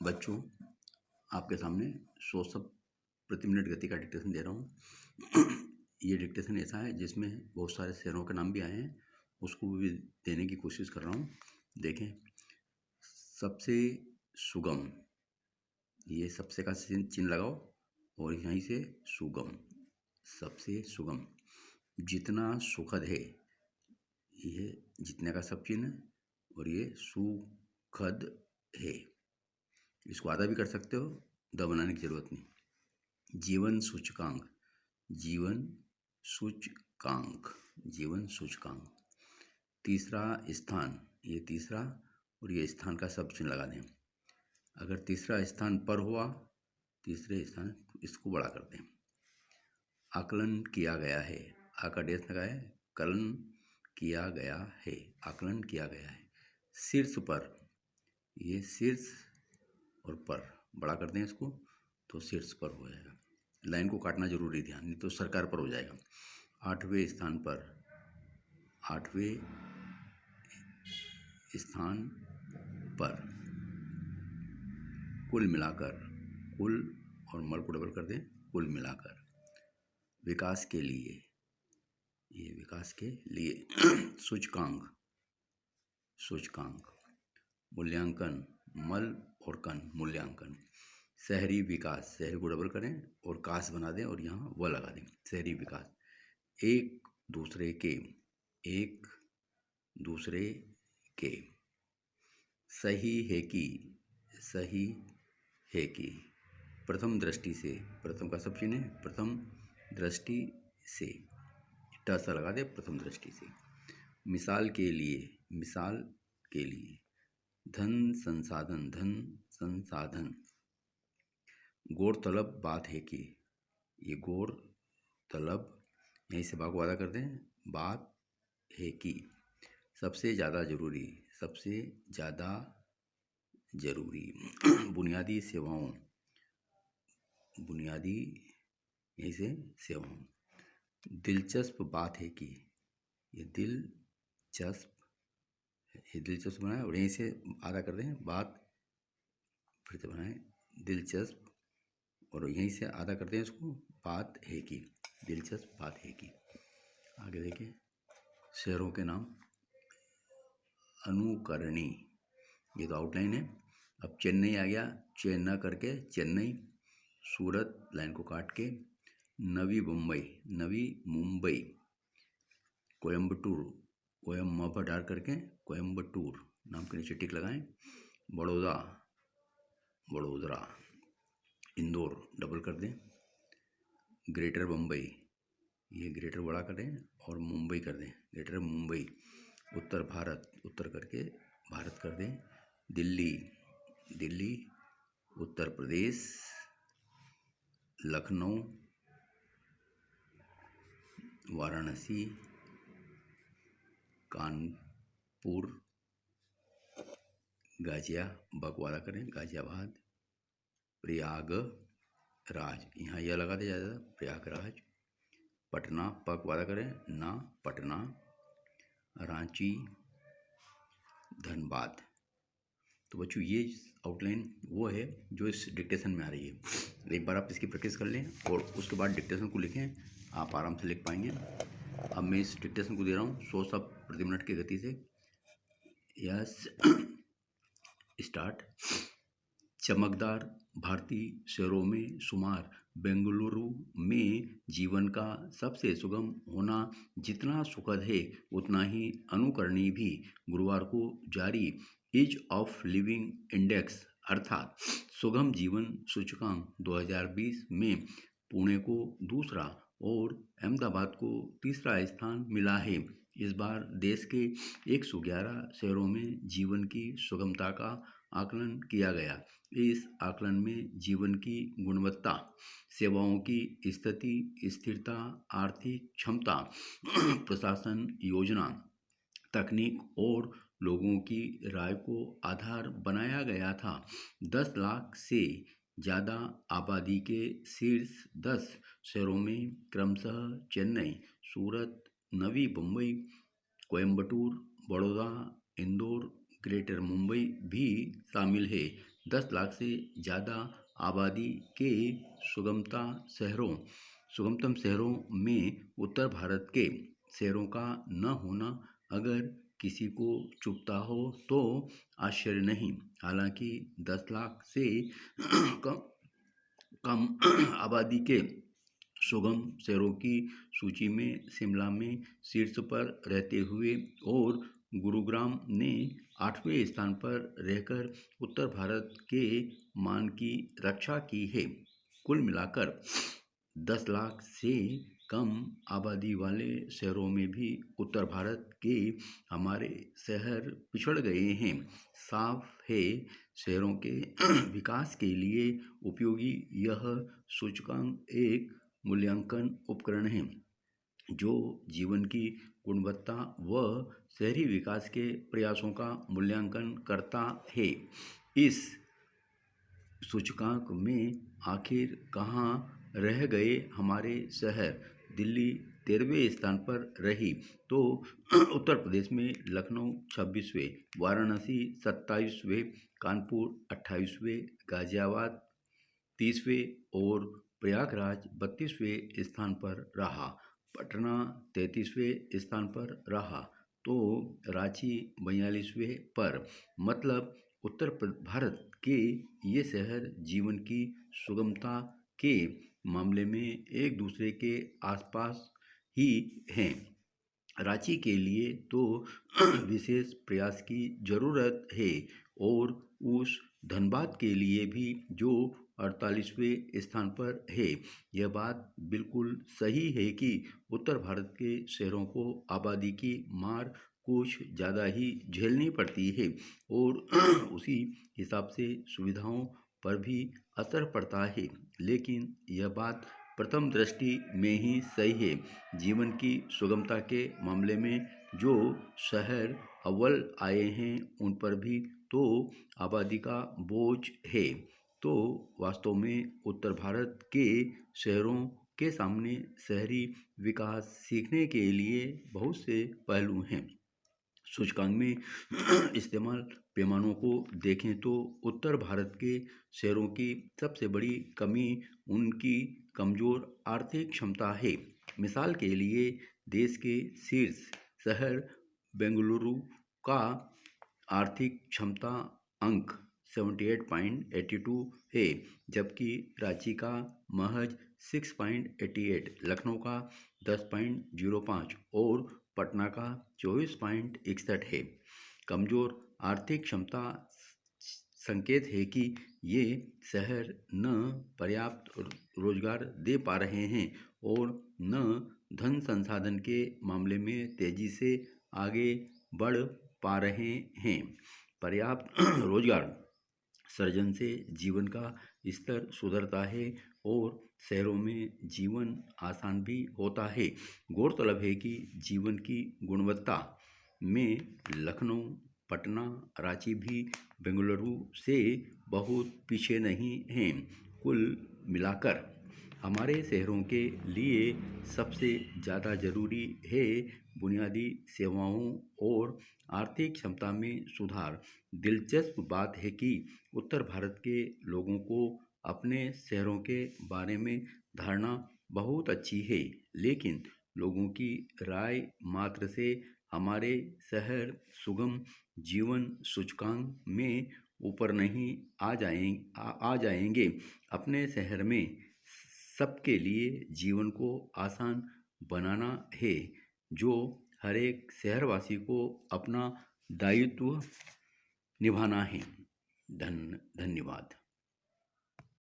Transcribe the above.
बच्चों, आपके सामने 100 शब्द प्रति मिनट गति का डिक्टेशन दे रहा हूँ। ये डिक्टेशन ऐसा है जिसमें बहुत सारे शहरों के नाम भी आए हैं, उसको भी देने की कोशिश कर रहा हूँ। देखें, सबसे सुगम, ये सबसे का चिन्ह लगाओ और यहीं से सुगम, सबसे सुगम। जितना सुखद है, ये जितने का सब चिन्ह, और ये सुखद है। इसको आधा भी कर सकते हो, द बनाने की जरूरत नहीं। जीवन सूचकांक, जीवन सूचकांक, जीवन सूचकांक। तीसरा स्थान, ये तीसरा और ये स्थान का सब चिन्ह लगा दें। अगर तीसरा स्थान पर हुआ, तीसरे स्थान इसको बड़ा कर दें। आकलन किया गया है, आ का डेस लगाए, कलन किया गया है, आकलन किया गया है। शीर्ष पर, ये शीर्ष और पर बड़ा कर दें इसको, तो शीर्ष पर हो जाएगा। लाइन को काटना जरूरी, ध्यान, नहीं तो सरकार पर हो जाएगा। 8वें स्थान पर, 8वें स्थान पर। कुल मिलाकर, कुल और मल को डबल कर दें, कुल मिलाकर। विकास के लिए, ये विकास के लिए। सूचकांक, सूचकांक। मूल्यांकन, मल और कन, मूल्यांकन। शहरी विकास, शहरी को डबल करें और कास बना दें और यहाँ व लगा दें, शहरी विकास। एक दूसरे के, एक दूसरे के। सही है कि, सही है कि। प्रथम दृष्टि से, प्रथम का सब चिन्ह है, प्रथम दृष्टि से, ट सा लगा दे, प्रथम दृष्टि से। मिसाल के लिए, मिसाल के लिए। धन संसाधन, धन संसाधन। गौरतलब बात है कि, ये गौरतलब, यहीं से भाग वादा कर दें, बात है कि। सबसे ज़्यादा जरूरी, सबसे ज़्यादा जरूरी। बुनियादी सेवाओं, बुनियादी, यहीं से सेवाओं। दिलचस्प बात है कि, ये दिलचस्प, ये दिलचस्प बनाए और यहीं से आधा कर दें, बात फिर से बनाए, दिलचस्प, और यहीं से आधा कर दें इसको, बात है कि, दिलचस्प बात है कि। आगे देखिए, शहरों के नाम। अनुकरणी, ये तो आउटलाइन है। अब चेन्नई आ गया, चेन्नई करके चेन्नई। सूरत, लाइन को काट के। नवी मुंबई, नवी मुंबई। कोयम्बटूर, कोयम पर डाल करके कोयम्बटूर, नाम के नीचे टिक लगाएं। बड़ौदा, वडोदरा। इंदौर डबल कर दें। ग्रेटर मुंबई, ये ग्रेटर बड़ा करें और मुंबई कर दें, ग्रेटर मुंबई। उत्तर भारत, उत्तर करके भारत कर दें। दिल्ली, दिल्ली। उत्तर प्रदेश। लखनऊ, वाराणसी, कानपुर, गाजियाबाद वाला करें, गाजियाबाद। प्रयागराज, यहाँ यह लगा दिया जाता, प्रयागराज। पटना, पक वाला करें ना, पटना। रांची, धनबाद। तो बच्चों, ये आउटलाइन वो है जो इस डिक्टेशन में आ रही है। एक बार आप इसकी प्रैक्टिस कर लें और उसके बाद डिक्टेशन को लिखें, आप आराम से लिख पाएंगे। अब मैं इस डिक्टेशन को दे रहा हूँ 100 शब्द प्रति मिनट की गति से। Yes, start. चमकदार भारतीय शहरों में शुमार बेंगलुरु में जीवन का सबसे सुगम होना जितना सुखद है, उतना ही अनुकरणीय भी। गुरुवार को जारी ईज ऑफ लिविंग इंडेक्स अर्थात सुगम जीवन सूचकांक 2020 में पुणे को दूसरा और अहमदाबाद को तीसरा स्थान मिला है। इस बार देश के 111 शहरों में जीवन की सुगमता का आकलन किया गया। इस आकलन में जीवन की गुणवत्ता, सेवाओं की स्थिति, स्थिरता, आर्थिक क्षमता, प्रशासन योजना, तकनीक और लोगों की राय को आधार बनाया गया था। 10 लाख से ज़्यादा आबादी के शीर्ष 10 शहरों में क्रमशः चेन्नई, सूरत, नवी मुंबई, कोयम्बटूर, बड़ौदा, इंदौर, ग्रेटर मुंबई भी शामिल है। 10 लाख से ज़्यादा आबादी के सुगमतम शहरों में उत्तर भारत के शहरों का न होना अगर किसी को चुभता हो तो आश्चर्य नहीं। हालांकि 10 लाख से कम कम आबादी के सुगम शहरों की सूची में शिमला में शीर्ष पर रहते हुए और गुरुग्राम ने 8वें स्थान पर रहकर उत्तर भारत के मान की रक्षा की है। कुल मिलाकर 10 लाख से कम आबादी वाले शहरों में भी उत्तर भारत के हमारे शहर पिछड़ गए हैं। साफ है, शहरों के विकास के लिए उपयोगी यह सूचकांक एक मूल्यांकन उपकरण है जो जीवन की गुणवत्ता व शहरी विकास के प्रयासों का मूल्यांकन करता है। इस सूचकांक में आखिर कहाँ रह गए हमारे शहर? दिल्ली 13वें स्थान पर रही तो उत्तर प्रदेश में लखनऊ 26वें, वाराणसी 27वें, कानपुर 28वें, गाजियाबाद 30वें और प्रयागराज 32वें स्थान पर रहा। पटना 33वें स्थान पर रहा तो रांची 42वें पर। मतलब उत्तर भारत के ये शहर जीवन की सुगमता के मामले में एक दूसरे के आसपास ही हैं। रांची के लिए तो विशेष प्रयास की ज़रूरत है और उस धनबाद के लिए भी जो 48वें स्थान पर है। यह बात बिल्कुल सही है कि उत्तर भारत के शहरों को आबादी की मार कुछ ज़्यादा ही झेलनी पड़ती है और उसी हिसाब से सुविधाओं पर भी असर पड़ता है। लेकिन यह बात प्रथम दृष्टि में ही सही है। जीवन की सुगमता के मामले में जो शहर अव्वल आए हैं उन पर भी तो आबादी का बोझ है। तो वास्तव में उत्तर भारत के शहरों के सामने शहरी विकास सीखने के लिए बहुत से पहलू हैं। सूचकांक में इस्तेमाल पैमानों को देखें तो उत्तर भारत के शहरों की सबसे बड़ी कमी उनकी कमज़ोर आर्थिक क्षमता है। मिसाल के लिए देश के शीर्ष शहर बेंगलुरु का आर्थिक क्षमता अंक 78.82 है, जबकि रांची का महज 6.88, लखनऊ का 10.05 और पटना का 24.61 है। कमज़ोर आर्थिक क्षमता संकेत है कि ये शहर न पर्याप्त रोजगार दे पा रहे हैं और न धन संसाधन के मामले में तेजी से आगे बढ़ पा रहे हैं। पर्याप्त रोजगार सृजन से जीवन का स्तर सुधरता है और शहरों में जीवन आसान भी होता है। गौरतलब है कि जीवन की गुणवत्ता में लखनऊ, पटना, रांची भी बेंगलुरु से बहुत पीछे नहीं हैं। कुल मिलाकर हमारे शहरों के लिए सबसे ज़्यादा ज़रूरी है बुनियादी सेवाओं और आर्थिक क्षमता में सुधार। दिलचस्प बात है कि उत्तर भारत के लोगों को अपने शहरों के बारे में धारणा बहुत अच्छी है, लेकिन लोगों की राय मात्र से हमारे शहर सुगम जीवन सूचकांक में ऊपर नहीं आ जाएंगे। अपने शहर में सबके लिए जीवन को आसान बनाना है जो हर एक शहरवासी को अपना दायित्व निभाना है। धन्यवाद।